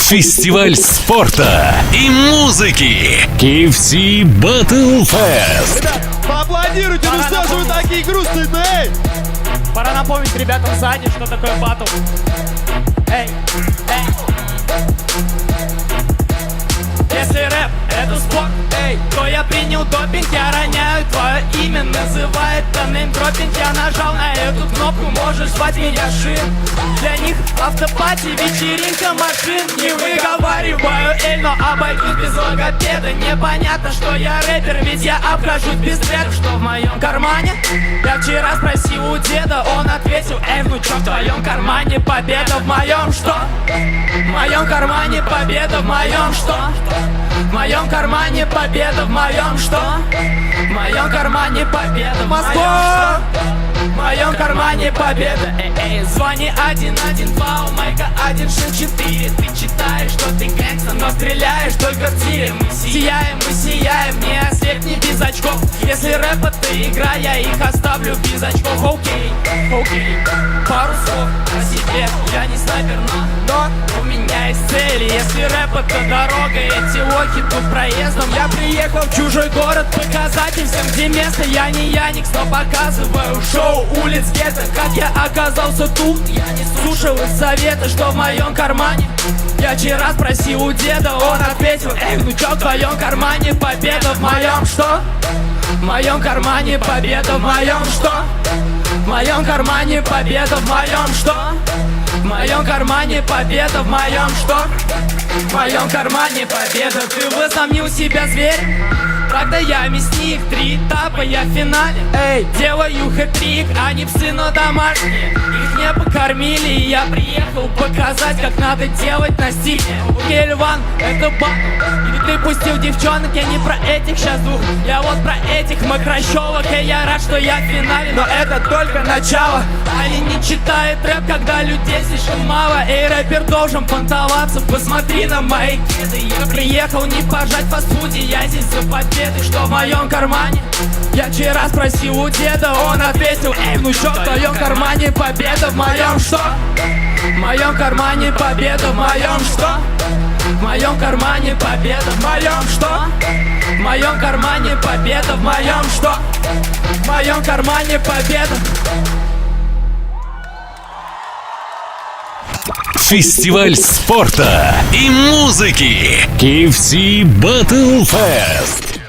Фестиваль спорта и музыки. KFC Battle Fest. Ребят, поаплодируйте, ну что же вы такие грустные, эй! Пора напомнить ребятам сзади, что такое батл. Эй, эй. Если рэп это спорт, эй, то я принял допинг, я роняю твое имя, называет неймдропинг. Я нажал на эту кнопку, можешь звать меня Шин. Для них автопати, вечеринка машин. Не выговариваю эль, но обойдусь без логопеда. Непонятно, что я рэпер, ведь я обхожусь без треков. Что в моем кармане? Я вчера спросил у деда, он ответил: эй, внучок, в твоем кармане победа, в моем что? В моем кармане победа, в моем что? В моем кармане победа, в моем что? В моем кармане победа, в Москва! В моем кармане победа, звони 112, майка 164. Ты читаешь, что ты гэнгстер, но стреляешь только в тире. Мы сияем, не ослепни без очков. Если рэп это игра, я их оставлю без очков. Окей, пару слов о себе. Я не снайпер, но у меня есть цели. Если рэп это дорога, эти лохи тут проездом. Я приехал в чужой город показать им всем, где место. Я не Яникс, но показываю шоу улиц гетто. Как я оказался тут, я не слушал их советы, что в моем кармане. Я вчера спросил у деда, он ответил: эй, внучок, в твоем кармане победа, в моем что? В моем кармане победа, в моем что? В моем кармане победа, в моем что? В моем кармане победа, в моем что? В моем кармане победа. Ты возомнил себя зверь? Тогда я мясник, 3 этапа, я в финале. Эй, делаю хэт-трик, они псы, но домашние. Их не покормили, и я приехал показать, как надо делать на стиле. Окей, Льван, это батл. Или ты пустил девчонок, я не про этих сейчас двух. Я вот про этих мокрощелок, и я рад, что я в финале. Но это только начало. Они не читают рэп, когда людей слишком мало. Эй, рэпер должен понтоваться, посмотри на мои кеды. Я приехал не пожать фастфуде, я здесь за победы. Что в моем кармане? Я вчера спросил у деда, он ответил: эй, внучок, в твоем кармане победа, в моем что? В моем кармане победа, в моем что? В моем кармане победа, в моем что? В моем кармане победа, в моем что? В моем кармане победа. Фестиваль спорта и музыки. KFC Battle Fest.